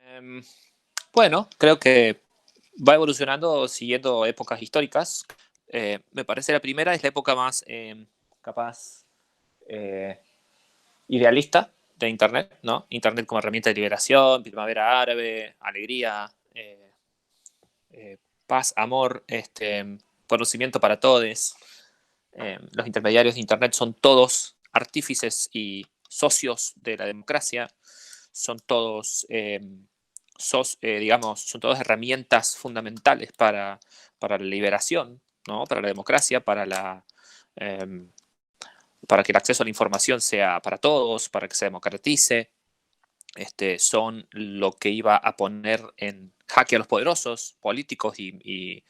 Em, bueno, creo que va evolucionando siguiendo épocas históricas. Me parece la primera es la época más capaz eh, idealista de Internet, ¿no? Internet como herramienta de liberación, primavera árabe, alegría, paz, amor, conocimiento para todos. Los intermediarios de Internet son todos artífices y socios de la democracia, son todos, digamos, son todas herramientas fundamentales para la liberación, ¿no? Para la democracia, eh, para que el acceso a la información sea para todos, para que se democratice. Son lo que iba a poner en jaque a los poderosos políticos y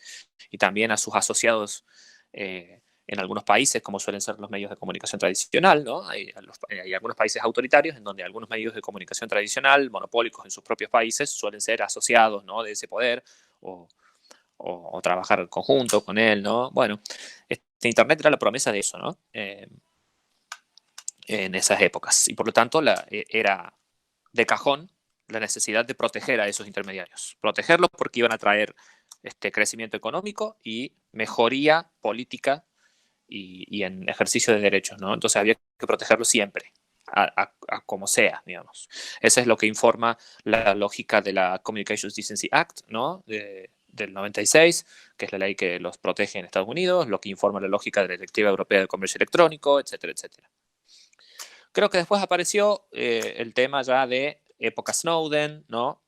también a sus asociados en algunos países, como suelen ser los medios de comunicación tradicional, ¿no? Hay algunos países autoritarios en donde algunos medios de comunicación tradicional, monopólicos en sus propios países, suelen ser asociados, ¿no? De ese poder o, o trabajar en conjunto con él, ¿no? Bueno, Internet era la promesa de eso, ¿no? En esas épocas. Y por lo tanto era de cajón la necesidad de proteger a esos intermediarios. Protegerlos porque iban a traer crecimiento económico y mejoría política y en ejercicio de derechos, ¿no? Entonces había que protegerlos siempre, a como sea, digamos. Eso es lo que informa la lógica de la Communications Decency Act, ¿no? Del 96, que es la ley que los protege en Estados Unidos, lo que informa la lógica de la Directiva Europea de Comercio Electrónico, etcétera, etcétera. Creo que después apareció el tema ya de época Snowden, ¿no?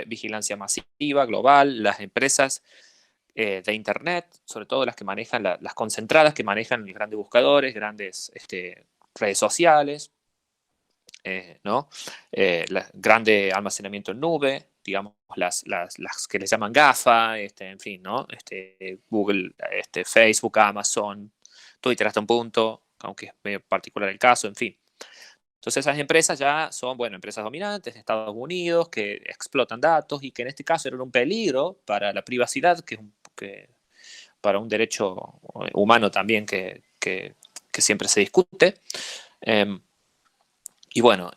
Vigilancia masiva, global, las empresas de Internet, sobre todo las que manejan, las concentradas que manejan grandes buscadores, grandes redes sociales, ¿no? Grande almacenamiento en nube, digamos, las que les llaman GAFA, en fin, ¿no? Google, Facebook, Amazon, Twitter hasta un punto, aunque es medio particular el caso, en fin. Entonces esas empresas ya son, bueno, empresas dominantes de Estados Unidos que explotan datos y que en este caso eran un peligro para la privacidad, que para un derecho humano también que siempre se discute. Eh, y bueno,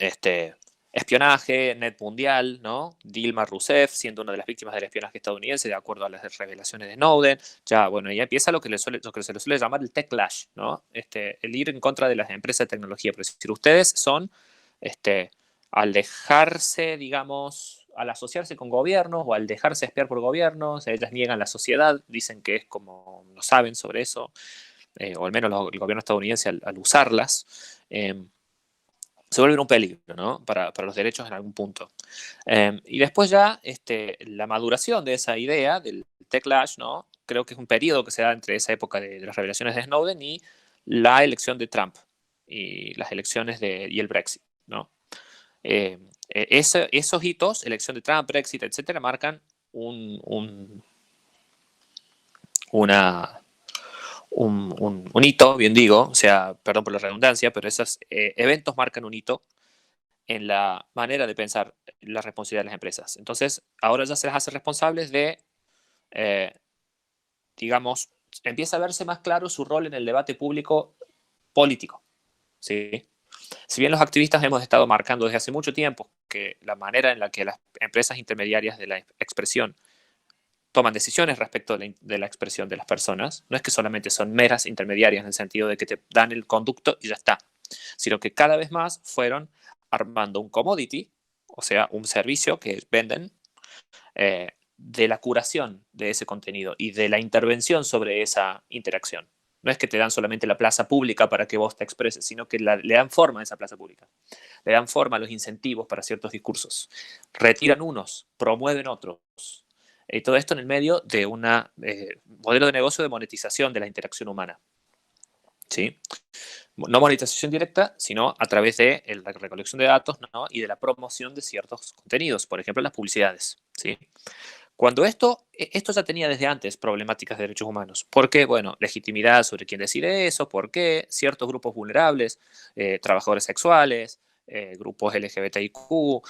espionaje, net mundial, ¿no? Dilma Rousseff siendo una de las víctimas del espionaje estadounidense, de acuerdo a las revelaciones de Snowden. Ya, bueno, ya empieza lo que se le suele llamar el techlash, ¿no? El ir en contra de las empresas de tecnología. Pero si ustedes son, este, al dejarse, digamos, al asociarse con gobiernos o al dejarse espiar por gobiernos, ellas niegan la sociedad, dicen que es como, no saben sobre eso, o al menos el gobierno estadounidense al usarlas. Se vuelven un peligro, ¿no? Para los derechos en algún punto. Y después ya la maduración de esa idea del techlash, ¿no? Creo que es un periodo que se da entre esa época de las revelaciones de Snowden y la elección de Trump y las elecciones y el Brexit, ¿no? Esos hitos, elección de Trump, Brexit, etcétera, marcan una, un hito, bien digo, o sea, perdón por la redundancia, pero esos eventos marcan un hito en la manera de pensar la responsabilidad de las empresas. Entonces, ahora ya se les hace responsables de, eh, digamos, empieza a verse más claro su rol en el debate público político. ¿Sí? Si bien los activistas hemos estado marcando desde hace mucho tiempo que la manera en la que las empresas intermediarias de la expresión toman decisiones respecto de la expresión de las personas, no es que solamente son meras intermediarias en el sentido de que te dan el conducto y ya está, sino que cada vez más fueron armando un commodity, o sea, un servicio que venden de la curación de ese contenido y de la intervención sobre esa interacción. No es que te dan solamente la plaza pública para que vos te expreses, sino que le dan forma a esa plaza pública. Le dan forma a los incentivos para ciertos discursos. Retiran unos, promueven otros. Y todo esto en el medio de un modelo de negocio de monetización de la interacción humana. ¿Sí? No monetización directa, sino a través de la recolección de datos, ¿no? Y de la promoción de ciertos contenidos, por ejemplo, las publicidades. ¿Sí? Cuando esto ya tenía desde antes problemáticas de derechos humanos. ¿Por qué? Bueno, legitimidad sobre quién decide eso, por qué ciertos grupos vulnerables, trabajadores sexuales, grupos LGBTIQ,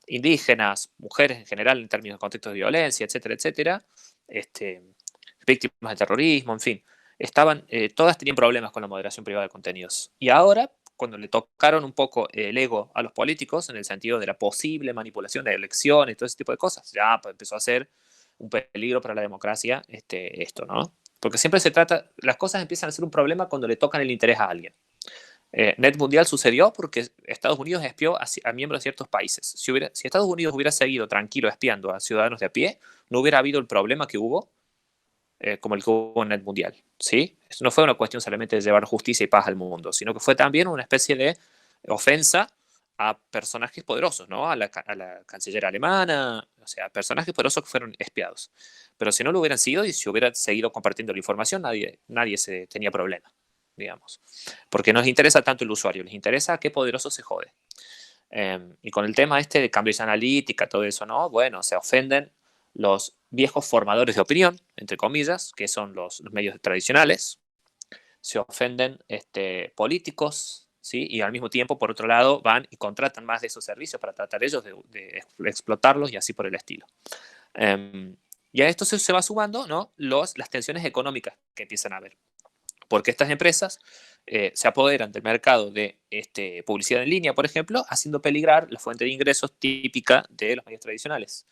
indígenas, mujeres en general en términos de contextos de violencia, etcétera, etcétera, víctimas de terrorismo, en fin, todas tenían problemas con la moderación privada de contenidos. Y ahora, cuando le tocaron un poco el ego a los políticos en el sentido de la posible manipulación de elecciones y todo ese tipo de cosas, ya pues, empezó a ser un peligro para la democracia esto, ¿no? Porque siempre se trata, las cosas empiezan a ser un problema cuando le tocan el interés a alguien. Net Mundial sucedió porque Estados Unidos espió a miembros de ciertos países. Si Estados Unidos hubiera seguido tranquilo espiando a ciudadanos de a pie, no hubiera habido el problema que hubo, como el que hubo en Net Mundial. ¿Sí? Esto no fue una cuestión solamente de llevar justicia y paz al mundo, sino que fue también una especie de ofensa a personajes poderosos, ¿no? A la canciller alemana, o sea, personajes poderosos que fueron espiados. Pero si no lo hubieran sido y si hubieran seguido compartiendo la información, nadie se tenía problema, digamos. Porque no les interesa tanto el usuario, les interesa qué poderoso se jode. Y con el tema de Cambridge Analytica, todo eso, ¿no? Bueno, se ofenden los viejos formadores de opinión, entre comillas, que son los medios tradicionales, se ofenden políticos, ¿sí? Y al mismo tiempo, por otro lado, van y contratan más de esos servicios para tratar ellos de explotarlos y así por el estilo. Y a esto se va sumando, ¿no? Las tensiones económicas que empiezan a haber. Porque estas empresas se apoderan del mercado de publicidad en línea, por ejemplo, haciendo peligrar la fuente de ingresos típica de los medios tradicionales.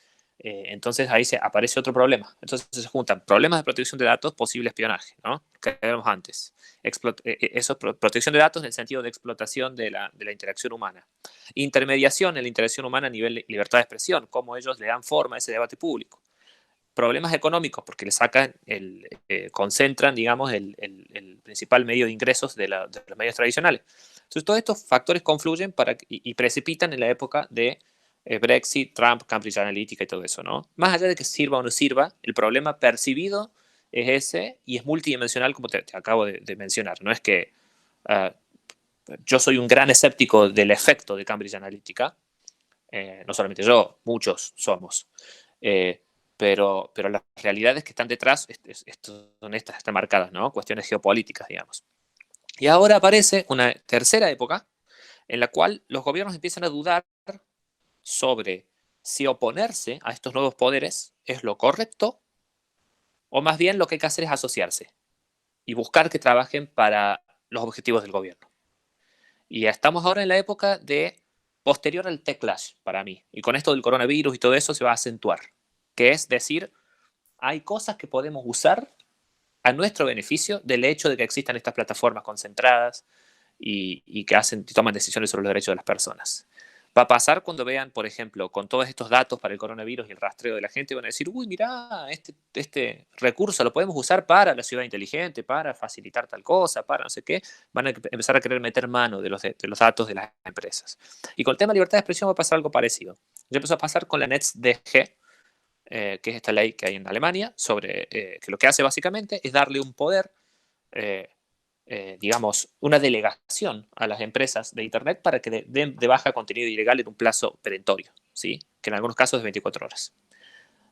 Entonces ahí aparece otro problema. Entonces se juntan problemas de protección de datos, posible espionaje, ¿no? Que vemos antes. Eso es protección de datos en el sentido de explotación de la interacción humana. Intermediación en la interacción humana a nivel de libertad de expresión, cómo ellos le dan forma a ese debate público. Problemas económicos, porque le sacan, concentran, digamos, el principal medio de ingresos de los medios tradicionales. Entonces, todos estos factores confluyen y precipitan en la época de Brexit, Trump, Cambridge Analytica y todo eso, ¿no? Más allá de que sirva o no sirva, el problema percibido es ese y es multidimensional, como te acabo de mencionar. No es que yo soy un gran escéptico del efecto de Cambridge Analytica, no solamente yo, muchos somos. Pero las realidades que están detrás son estas, están marcadas, ¿no? Cuestiones geopolíticas, digamos. Y ahora aparece una tercera época en la cual los gobiernos empiezan a dudar sobre si oponerse a estos nuevos poderes es lo correcto o más bien lo que hay que hacer es asociarse y buscar que trabajen para los objetivos del gobierno. Y estamos ahora en la época posterior al techlash, para mí. Y con esto del coronavirus y todo eso se va a acentuar. Que es decir, hay cosas que podemos usar a nuestro beneficio del hecho de que existan estas plataformas concentradas y que toman decisiones sobre los derechos de las personas. Va a pasar cuando vean, por ejemplo, con todos estos datos para el coronavirus y el rastreo de la gente, van a decir, uy, mirá, este recurso lo podemos usar para la ciudad inteligente, para facilitar tal cosa, para no sé qué. Van a empezar a querer meter mano de los datos de las empresas. Y con el tema de libertad de expresión va a pasar algo parecido. Ya empezó a pasar con la NetzDG, que es esta ley que hay en Alemania, que lo que hace básicamente es darle un poder, digamos, una delegación a las empresas de Internet para que den de baja contenido ilegal en un plazo perentorio, ¿sí? Que en algunos casos es 24 horas.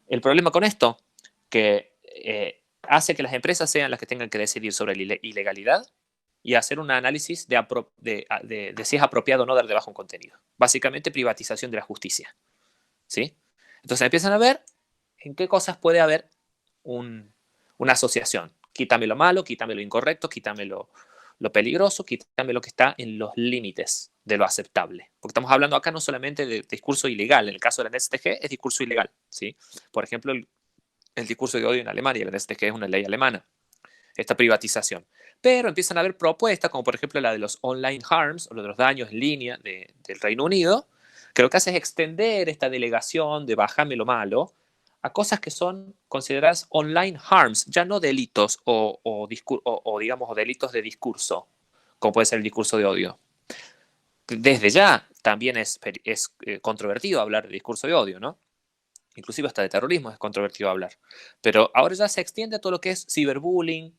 El problema con esto, que hace que las empresas sean las que tengan que decidir sobre la ilegalidad y hacer un análisis de si es apropiado o no dar de baja un contenido. Básicamente privatización de la justicia, ¿sí? Entonces empiezan a ver en qué cosas puede haber una asociación. Quítame lo malo, quítame lo incorrecto, quítame lo peligroso, quítame lo que está en los límites de lo aceptable. Porque estamos hablando acá no solamente de discurso ilegal, en el caso de la NetzDG es discurso ilegal, ¿sí? Por ejemplo, el discurso de odio en Alemania, la NetzDG es una ley alemana, esta privatización. Pero empiezan a haber propuestas, como por ejemplo la de los online harms, o de los daños en línea del Reino Unido, que lo que hace es extender esta delegación de bájame lo malo a cosas que son consideradas online harms, ya no delitos o digamos delitos de discurso, como puede ser el discurso de odio. Desde ya también es controvertido hablar de discurso de odio, ¿no? Inclusive hasta de terrorismo es controvertido hablar. Pero ahora ya se extiende a todo lo que es ciberbullying,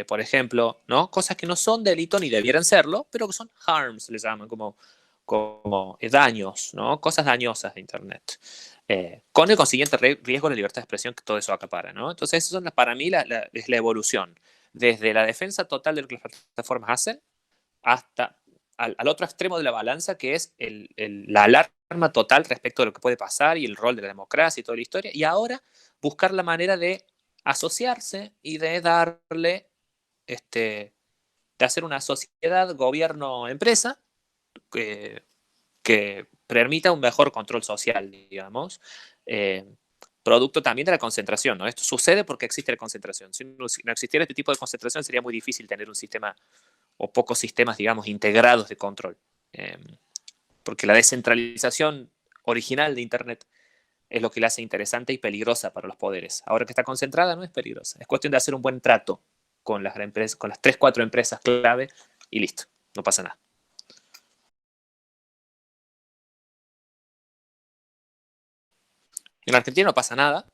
por ejemplo, ¿no? Cosas que no son delito ni debieran serlo, pero que son harms, les llaman, como daños, ¿no? Cosas dañosas de Internet. Con el consiguiente riesgo de la libertad de expresión que todo eso acapara, ¿no? Entonces, eso para mí es la evolución. Desde la defensa total de lo que las plataformas hacen hasta al otro extremo de la balanza, que es la alarma total respecto de lo que puede pasar y el rol de la democracia y toda la historia. Y ahora buscar la manera de asociarse y de darle de hacer una sociedad, gobierno, empresa, que permita un mejor control social, digamos, producto también de la concentración, ¿no? Esto sucede porque existe la concentración. Si no existiera este tipo de concentración, sería muy difícil tener un sistema o pocos sistemas, digamos, integrados de control. Eh, Porque la descentralización original de Internet es lo que la hace interesante y peligrosa para los poderes. Ahora que está concentrada, no es peligrosa. Es cuestión de hacer un buen trato con las empresas, con las 3, 4 empresas clave y listo, no pasa nada. En Argentina no pasa nada,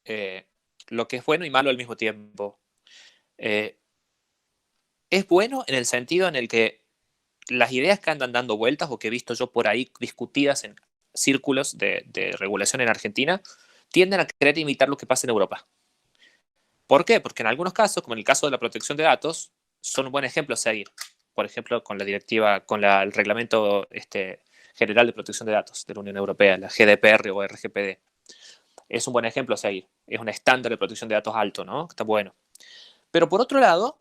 eh, lo que es bueno y malo al mismo tiempo. Eh, es bueno en el sentido en el que las ideas que andan dando vueltas o que he visto yo por ahí discutidas en círculos de regulación en Argentina tienden a querer imitar lo que pasa en Europa. ¿Por qué? Porque en algunos casos, como en el caso de la protección de datos, son un buen ejemplo a seguir. Por ejemplo, con la directiva, con el reglamento general de protección de datos de la Unión Europea, la GDPR o RGPD. Es un buen ejemplo a seguir. Es un estándar de protección de datos alto, ¿no? Está bueno. Pero por otro lado,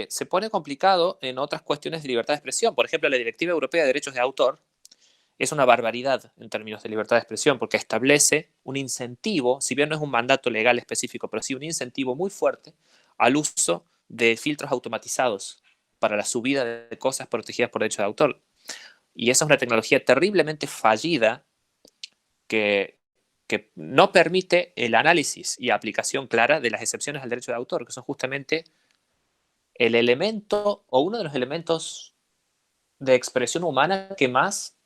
se pone complicado en otras cuestiones de libertad de expresión. Por ejemplo, la Directiva Europea de Derechos de Autor es una barbaridad en términos de libertad de expresión porque establece un incentivo, si bien no es un mandato legal específico, pero sí un incentivo muy fuerte al uso de filtros automatizados para la subida de cosas protegidas por derechos de autor. Y esa es una tecnología terriblemente fallida que, que no permite el análisis y aplicación clara de las excepciones al derecho de autor, que son justamente el elemento o uno de los elementos de expresión humana que más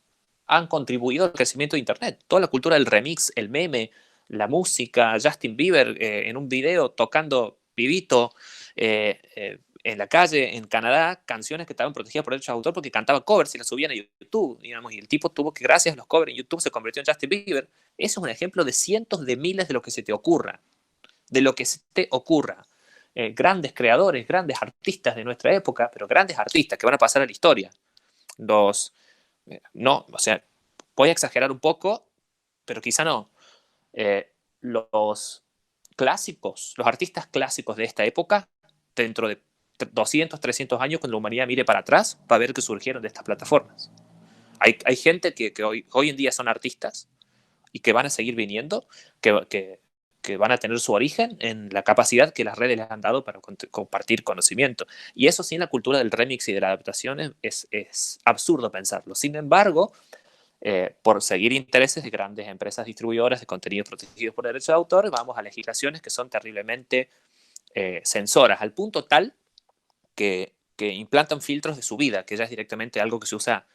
han contribuido al crecimiento de Internet. Toda la cultura del remix, el meme, la música, Justin Bieber en un video tocando pibito en la calle en Canadá, canciones que estaban protegidas por derechos de autor porque cantaba covers y las subían a YouTube, digamos, y el tipo tuvo que, gracias a los covers en YouTube, se convirtió en Justin Bieber. Eso es un ejemplo de cientos de miles de lo que se te ocurra, de lo que se te ocurra. Grandes creadores, grandes artistas de nuestra época, pero grandes artistas que van a pasar a la historia. Los, no, o sea, voy a exagerar un poco, pero quizá no. Los clásicos, los artistas clásicos de esta época, dentro de 200, 300 años, cuando la humanidad mire para atrás, va a ver que surgieron de estas plataformas. Hay gente que hoy en día son artistas y que van a seguir viniendo, que van a tener su origen en la capacidad que las redes les han dado para compartir conocimiento. Y eso sin la cultura del remix y de la adaptación es absurdo pensarlo. Sin embargo, por seguir intereses de grandes empresas distribuidoras de contenidos protegidos por derechos de autor, vamos a legislaciones que son terriblemente censoras, al punto tal que implantan filtros de subida, que ya es directamente algo que se usa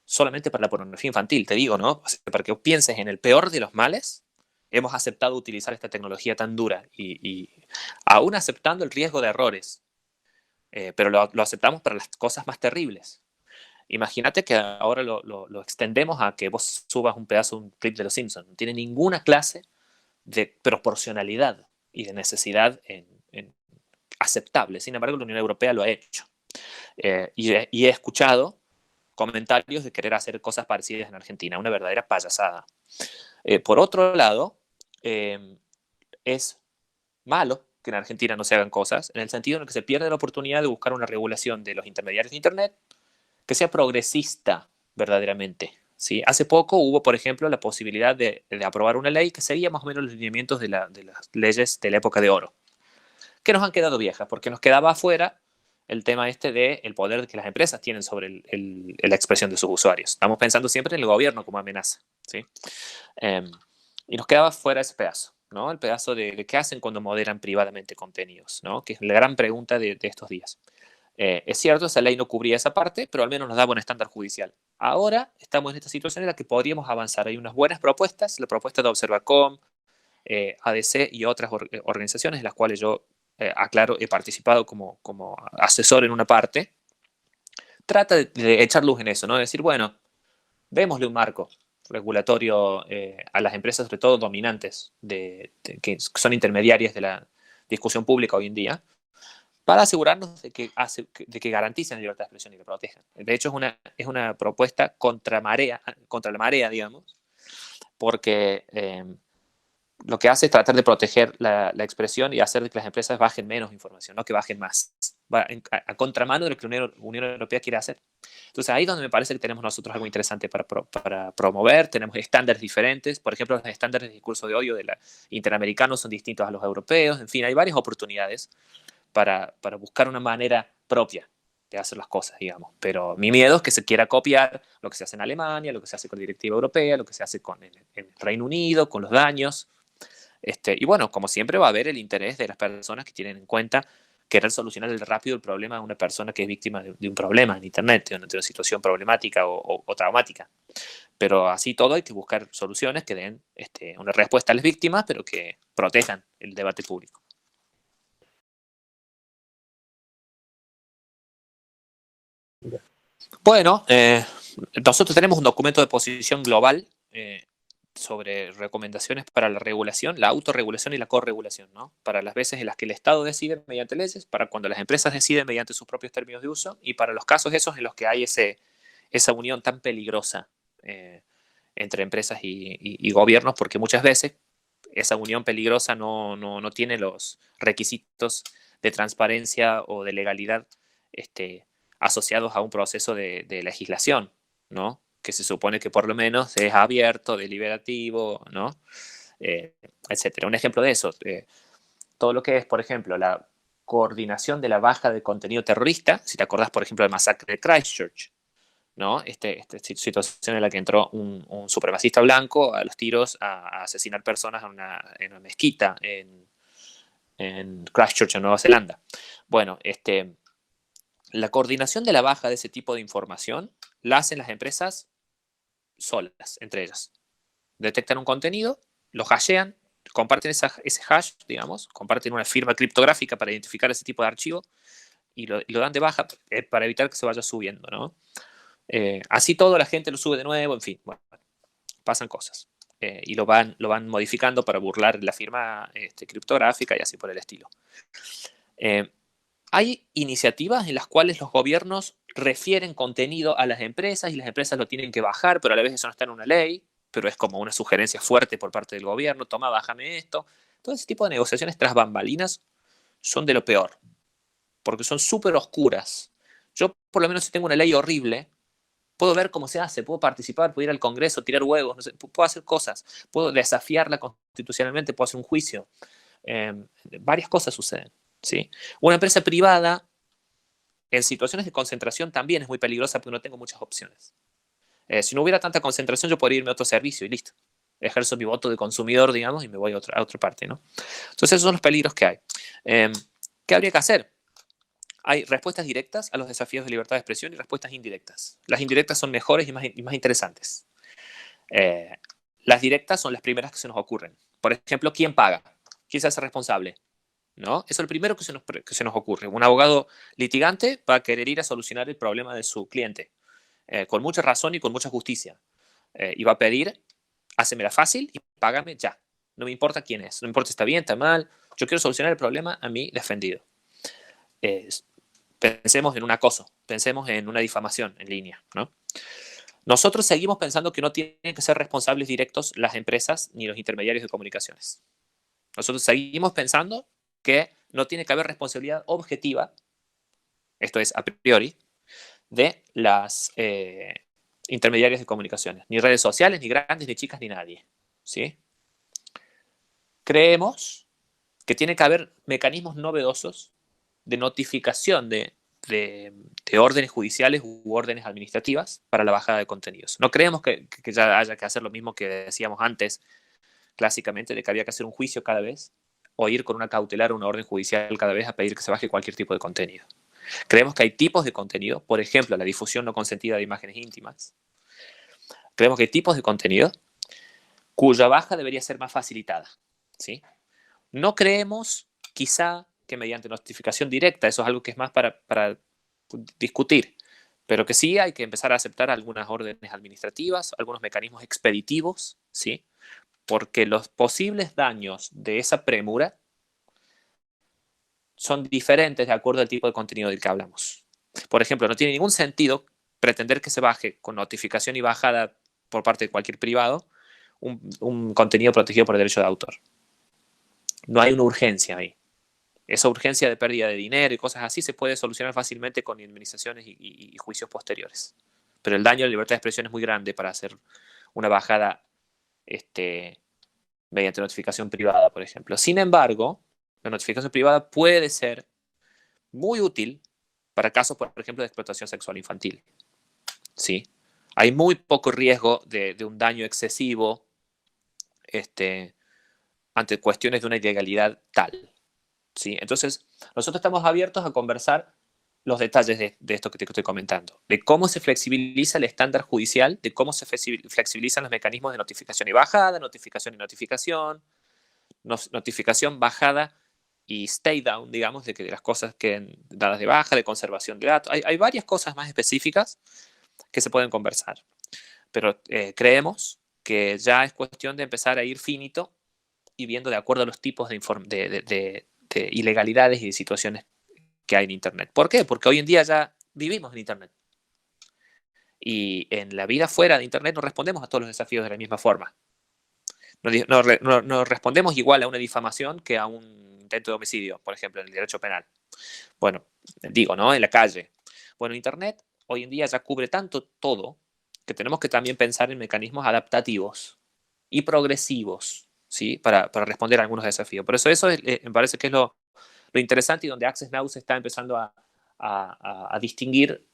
solamente para la pornografía infantil, te digo, ¿no? O sea, para que pienses en el peor de los males, hemos aceptado utilizar esta tecnología tan dura y aún aceptando el riesgo de errores, pero lo aceptamos para las cosas más terribles. Imagínate que ahora lo extendemos a que vos subas un pedazo, un clip de Los Simpsons. No tiene ninguna clase de proporcionalidad y de necesidad en aceptable. Sin embargo, la Unión Europea lo ha hecho. Y he escuchado comentarios de querer hacer cosas parecidas en Argentina. Una verdadera payasada. Por otro lado, es malo que en Argentina no se hagan cosas, en el sentido en el que se pierde la oportunidad de buscar una regulación de los intermediarios de Internet que sea progresista verdaderamente. ¿Sí? Hace poco hubo, por ejemplo, la posibilidad de aprobar una ley que seguía más o menos los lineamientos de las leyes de la época de oro, que nos han quedado viejas, porque nos quedaba afuera el tema este del poder que las empresas tienen sobre la expresión de sus usuarios. Estamos pensando siempre en el gobierno como amenaza. ¿Sí? Y nos quedaba fuera ese pedazo, ¿no? El pedazo de qué hacen cuando moderan privadamente contenidos, ¿no? Que es la gran pregunta de estos días. Es cierto, esa ley no cubría esa parte, pero al menos nos daba un estándar judicial. Ahora estamos en esta situación en la que podríamos avanzar. Hay unas buenas propuestas, la propuesta de Observacom, ADC y otras organizaciones en las cuales yo, aclaro, he participado como asesor en una parte. Trata de echar luz en eso, ¿no? De decir, bueno, démosle un marco regulatorio a las empresas, sobre todo dominantes, que son intermediarias de la discusión pública hoy en día, para asegurarnos de que garanticen la libertad de expresión y que protejan. De hecho, es una propuesta contra la marea, digamos, porque lo que hace es tratar de proteger la expresión y hacer que las empresas bajen menos información, no que bajen más. va a contramano de lo que la Unión Europea quiere hacer. Entonces ahí es donde me parece que tenemos nosotros algo interesante para promover. Tenemos estándares diferentes. Por ejemplo, los estándares de discurso de odio de la interamericanos son distintos a los europeos. En fin, hay varias oportunidades para buscar una manera propia de hacer las cosas, digamos. Pero mi miedo es que se quiera copiar lo que se hace en Alemania, lo que se hace con la directiva europea, lo que se hace en el Reino Unido, con los daños. Y bueno, como siempre va a haber el interés de las personas que tienen en cuenta querer solucionar rápido el problema de una persona que es víctima de un problema en Internet, de una situación problemática o traumática. Pero así todo hay que buscar soluciones que den una respuesta a las víctimas, pero que protejan el debate público. Bueno, nosotros tenemos un documento de posición global sobre recomendaciones para la regulación, la autorregulación y la corregulación, ¿no? Para las veces en las que el Estado decide mediante leyes, para cuando las empresas deciden mediante sus propios términos de uso y para los casos esos en los que hay esa unión tan peligrosa entre empresas y gobiernos, porque muchas veces esa unión peligrosa no tiene los requisitos de transparencia o de legalidad asociados a un proceso de legislación, ¿no? Que se supone que por lo menos es abierto, deliberativo, ¿no? Etcétera. Un ejemplo de eso, todo lo que es, por ejemplo, la coordinación de la baja de contenido terrorista, si te acordás, por ejemplo, del masacre de Christchurch, ¿no? Esta situación en la que entró un supremacista blanco a los tiros a asesinar personas en una mezquita en Christchurch, en Nueva Zelanda. Bueno, la coordinación de la baja de ese tipo de información la hacen las empresas solas, entre ellas. Detectan un contenido, lo hashean, comparten ese hash, digamos, comparten una firma criptográfica para identificar ese tipo de archivo y lo dan de baja para evitar que se vaya subiendo, ¿no? Así todo la gente lo sube de nuevo, en fin, bueno, pasan cosas. Y lo van modificando para burlar la firma criptográfica y así por el estilo. Hay iniciativas en las cuales los gobiernos refieren contenido a las empresas y las empresas lo tienen que bajar, pero a la vez eso no está en una ley, pero es como una sugerencia fuerte por parte del gobierno, toma, bájame esto. Todo ese tipo de negociaciones tras bambalinas son de lo peor, porque son súper oscuras. Yo, por lo menos, si tengo una ley horrible, puedo ver cómo se hace, puedo participar, puedo ir al Congreso, tirar huevos, no sé, puedo hacer cosas, puedo desafiarla constitucionalmente, puedo hacer un juicio. Varias cosas suceden, ¿sí? Una empresa privada, en situaciones de concentración, también es muy peligrosa porque no tengo muchas opciones. Si no hubiera tanta concentración, yo podría irme a otro servicio y listo. Ejerzo mi voto de consumidor, digamos, y me voy a otra parte, ¿no? Entonces, esos son los peligros que hay. ¿Qué habría que hacer? Hay respuestas directas a los desafíos de libertad de expresión y respuestas indirectas. Las indirectas son mejores y más interesantes. Las directas son las primeras que se nos ocurren. Por ejemplo, ¿quién paga? ¿Quién se hace responsable? ¿No? Eso es lo primero que se nos ocurre. Un abogado litigante va a querer ir a solucionar el problema de su cliente, con mucha razón y con mucha justicia. Y va a pedir, hácemela fácil y págame ya. No me importa quién es, no me importa si está bien, está mal. Yo quiero solucionar el problema a mi defendido. Pensemos en un acoso, pensemos en una difamación en línea, ¿no? Nosotros seguimos pensando que no tienen que ser responsables directos las empresas ni los intermediarios de comunicaciones. Nosotros seguimos pensando que no tiene que haber responsabilidad objetiva, esto es a priori, de las intermediarias de comunicaciones, ni redes sociales, ni grandes, ni chicas, ni nadie, ¿sí? Creemos que tiene que haber mecanismos novedosos de notificación de órdenes judiciales u órdenes administrativas para la bajada de contenidos. No creemos que ya haya que hacer lo mismo que decíamos antes, clásicamente, de que había que hacer un juicio cada vez o ir con una cautelar o una orden judicial cada vez a pedir que se baje cualquier tipo de contenido. Creemos que hay tipos de contenido, por ejemplo, la difusión no consentida de imágenes íntimas. Creemos que hay tipos de contenido cuya baja debería ser más facilitada, ¿sí? No creemos, quizá, que mediante notificación directa, eso es algo que es más para discutir, pero que sí hay que empezar a aceptar algunas órdenes administrativas, algunos mecanismos expeditivos, ¿sí? Porque los posibles daños de esa premura son diferentes de acuerdo al tipo de contenido del que hablamos. Por ejemplo, no tiene ningún sentido pretender que se baje con notificación y bajada por parte de cualquier privado un contenido protegido por el derecho de autor. No hay una urgencia ahí. esa urgencia de pérdida de dinero y cosas así se puede solucionar fácilmente con indemnizaciones y juicios posteriores. Pero el daño a la libertad de expresión es muy grande para hacer una bajada mediante notificación privada, por ejemplo. Sin embargo, la notificación privada puede ser muy útil para casos, por ejemplo, de explotación sexual infantil. ¿Sí? Hay muy poco riesgo de un daño excesivo ante cuestiones de una ilegalidad tal. ¿Sí? Entonces, nosotros estamos abiertos a conversar los detalles de esto que te estoy comentando, de cómo se flexibiliza el estándar judicial, de cómo se flexibilizan los mecanismos de notificación y bajada, notificación y notificación, notificación, bajada y stay down, digamos, de que las cosas queden dadas de baja, de conservación de datos. Hay varias cosas más específicas que se pueden conversar, pero creemos que ya es cuestión de empezar a ir finito y viendo de acuerdo a los tipos de ilegalidades y de situaciones que hay en Internet. ¿Por qué? Porque hoy en día ya vivimos en Internet. Y en la vida fuera de Internet no respondemos a todos los desafíos de la misma forma. No respondemos igual a una difamación que a un intento de homicidio, por ejemplo, en el derecho penal. Bueno, digo, ¿no? En la calle. Bueno, Internet hoy en día ya cubre tanto todo que tenemos que también pensar en mecanismos adaptativos y progresivos, ¿sí? Para responder a algunos desafíos. Por eso me parece que es lo interesante y donde Access Now se está empezando a distinguir,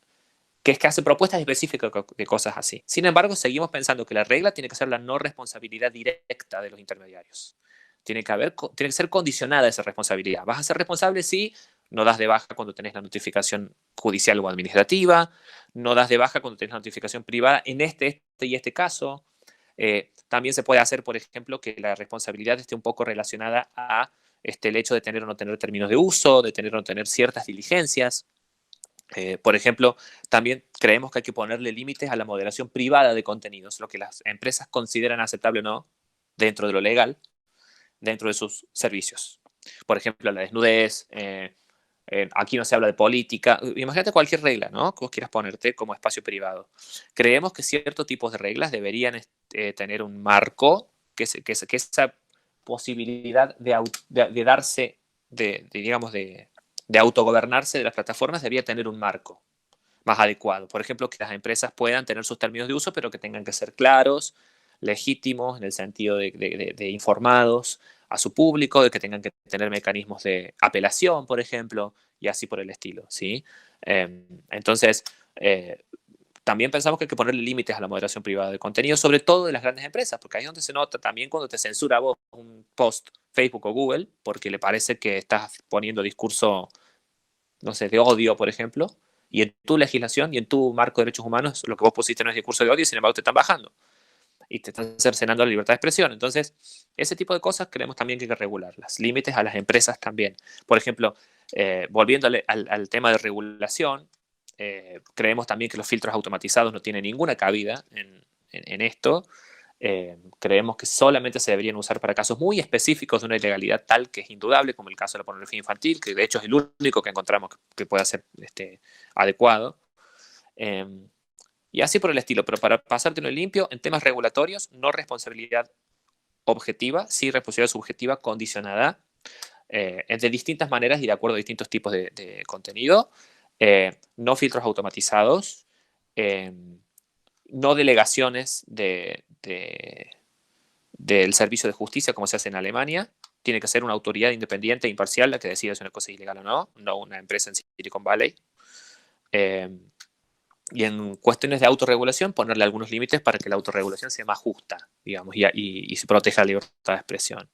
que es que hace propuestas específicas de cosas así. Sin embargo, seguimos pensando que la regla tiene que ser la no responsabilidad directa de los intermediarios. Tiene que ser condicionada esa responsabilidad. Vas a ser responsable si no das de baja cuando tenés la notificación judicial o administrativa, no das de baja cuando tenés la notificación privada en este y este caso. También se puede hacer, por ejemplo, que la responsabilidad esté un poco relacionada a el hecho de tener o no tener términos de uso, de tener o no tener ciertas diligencias. Por ejemplo, también creemos que hay que ponerle límites a la moderación privada de contenidos, lo que las empresas consideran aceptable o no dentro de lo legal, dentro de sus servicios. Por ejemplo, la desnudez, aquí no se habla de política. Imagínate cualquier regla, ¿no? Que vos quieras ponerte como espacio privado. Creemos que ciertos tipos de reglas deberían tener un marco, que esa posibilidad de darse, digamos, de autogobernarse de las plataformas debería tener un marco más adecuado. Por ejemplo, que las empresas puedan tener sus términos de uso, pero que tengan que ser claros, legítimos, en el sentido de informados a su público, de que tengan que tener mecanismos de apelación, por ejemplo, y así por el estilo, ¿sí? Entonces, también pensamos que hay que ponerle límites a la moderación privada de contenido, sobre todo de las grandes empresas, porque ahí es donde se nota también cuando te censura a vos un post Facebook o Google, porque le parece que estás poniendo discurso, no sé, de odio, por ejemplo, y en tu legislación y en tu marco de derechos humanos lo que vos pusiste no es discurso de odio y sin embargo te están bajando y te están cercenando la libertad de expresión. Entonces, ese tipo de cosas creemos también que hay que regularlas. Límites a las empresas también. Por ejemplo, volviendo al tema de regulación, creemos también que los filtros automatizados no tienen ninguna cabida en esto. Creemos que solamente se deberían usar para casos muy específicos de una ilegalidad tal que es indudable, como el caso de la pornografía infantil, que de hecho es el único que encontramos que pueda ser adecuado. Y así por el estilo, pero para pasártelo limpio, en temas regulatorios, no responsabilidad objetiva, sí responsabilidad subjetiva condicionada, de distintas maneras y de acuerdo a distintos tipos de contenido, no filtros automatizados, no delegaciones del servicio de justicia como se hace en Alemania. Tiene que ser una autoridad independiente e imparcial la que decida si una cosa es ilegal o no una empresa en Silicon Valley. Y en cuestiones de autorregulación, ponerle algunos límites para que la autorregulación sea más justa, digamos, y se proteja la libertad de expresión.